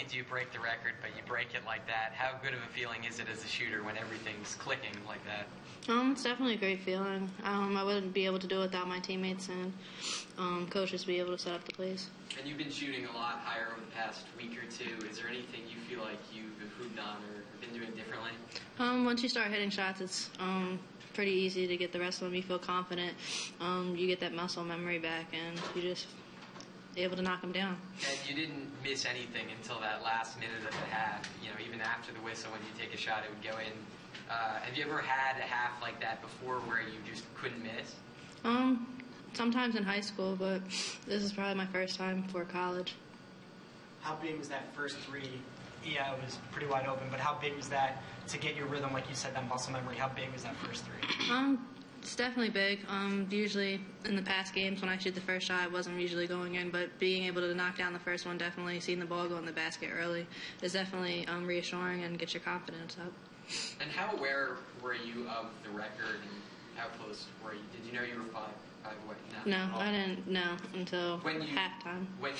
only do you break the record, but you break it like that. How good of a feeling is it as a shooter when everything's clicking like that? It's definitely a great feeling. I wouldn't be able to do it without my teammates and coaches be able to set up the plays. And you've been shooting a lot higher over the past week or two. Is there anything you feel like you've improved on or been doing differently? Once you start hitting shots, it's pretty easy to get the rest of them. You feel confident. You get that muscle memory back, and you just able to knock them down. And you didn't miss anything until that last minute of the half. You know, even after the whistle, when you take a shot, it would go in. Have you ever had a half like that before where you just couldn't miss? Sometimes in high school, but this is probably my first time before college. How big was that first three? Yeah, it was pretty wide open, but how big was that to get your rhythm, like you said, that muscle memory? How big was that first three? It's definitely big. Usually in the past games when I shoot the first shot, it wasn't usually going in, but being able to knock down the first one, definitely seeing the ball go in the basket early is definitely reassuring and gets your confidence up. And how aware were you of the record and how close were you? Did you know you were five away? No, I didn't know until halftime. When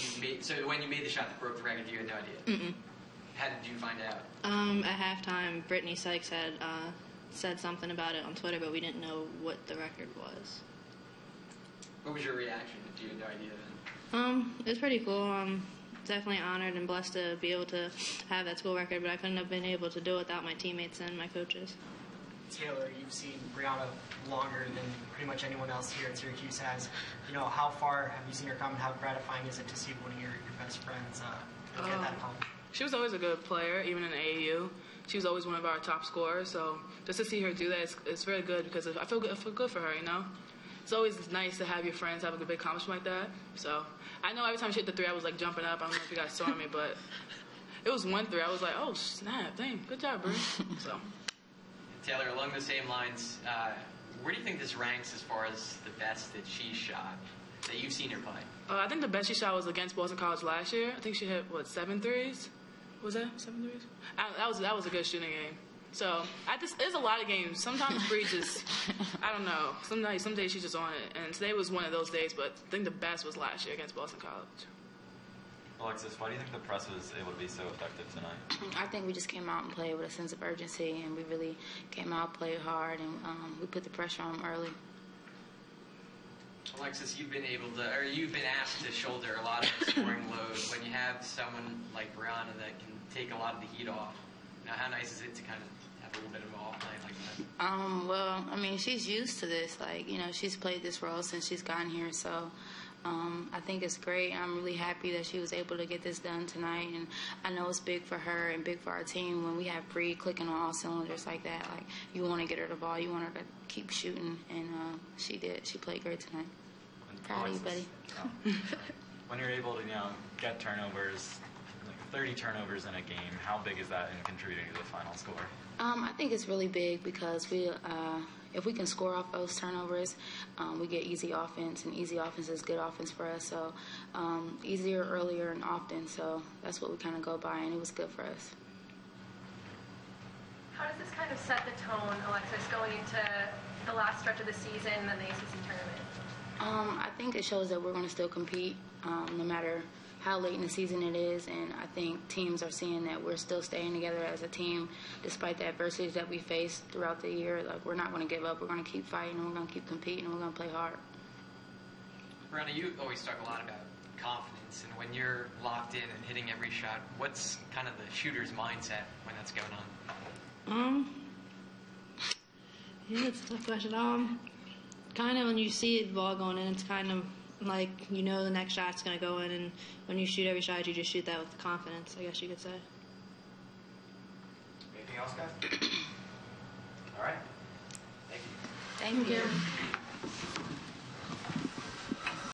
you made the shot that broke the record, you had no idea? Mm-mm. How did you find out? At halftime, Brittany Sykes had said something about it on Twitter, but we didn't know what the record was. What was your reaction? Did you have no idea then? It was pretty cool. Definitely honored and blessed to be able to have that school record, but I couldn't have been able to do it without my teammates and my coaches. Taylor, you've seen Brianna longer than pretty much anyone else here at Syracuse has. You know, how far have you seen her come, and how gratifying is it to see one of your best friends get that accomplishment? She was always a good player, even in AAU. She was always one of our top scorers, so just to see her do that, it's very good because I feel good for her, you know? It's always nice to have your friends have a big accomplishment like that. So I know every time she hit the three, I was like jumping up. I don't know if you guys saw me, but it was one three. I was like, oh, snap, dang, good job, Bree. So. Taylor, along the same lines, where do you think this ranks as far as the best that she shot that you've seen her play? I think the best she shot was against Boston College last year. I think she hit, 7 threes? Was that 7 threes? That was a good shooting game. So there's a lot of games. Sometimes Bree just, I don't know. Some days she's just on it. And today was one of those days, but I think the best was last year against Boston College. Alexis, why do you think the press was able to be so effective tonight? I think we just came out and played with a sense of urgency, and we really came out, played hard, and we put the pressure on them early. Alexis, you've been asked to shoulder a lot of the scoring load. When you have someone like Brianna that can take a lot of the heat off, now how nice is it to kind of have a little bit of an off night like that? Well, I mean, she's used to this. Like, you know, she's played this role since she's gotten here, so I think it's great. I'm really happy that she was able to get this done tonight, and I know it's big for her and big for our team when we have Bree clicking on all cylinders like that. Like, you want to get her the ball, you want her to keep shooting, and she did. She played great tonight. Proud of you, buddy. When you're able to, get turnovers, like 30 turnovers in a game, how big is that in contributing to the final score? I think it's really big because if we can score off those turnovers, we get easy offense, and easy offense is good offense for us. So easier, earlier, and often. So that's what we kind of go by, and it was good for us. How does this kind of set the tone, Alexis, going into the last stretch of the season and the ACC tournament? I think it shows that we're going to still compete no matter how late in the season it is, and I think teams are seeing that we're still staying together as a team despite the adversities that we face throughout the year. Like, we're not going to give up. We're going to keep fighting, and we're going to keep competing, and we're going to play hard. Brianna, you always talk a lot about confidence, and when you're locked in and hitting every shot, what's kind of the shooter's mindset when that's going on? Yeah, it's a tough question. Kind of when you see the ball going in, it's kind of like you know the next shot's going to go in, and when you shoot every shot, you just shoot that with confidence, I guess you could say. Anything else, guys? All right. Thank you. Thank you.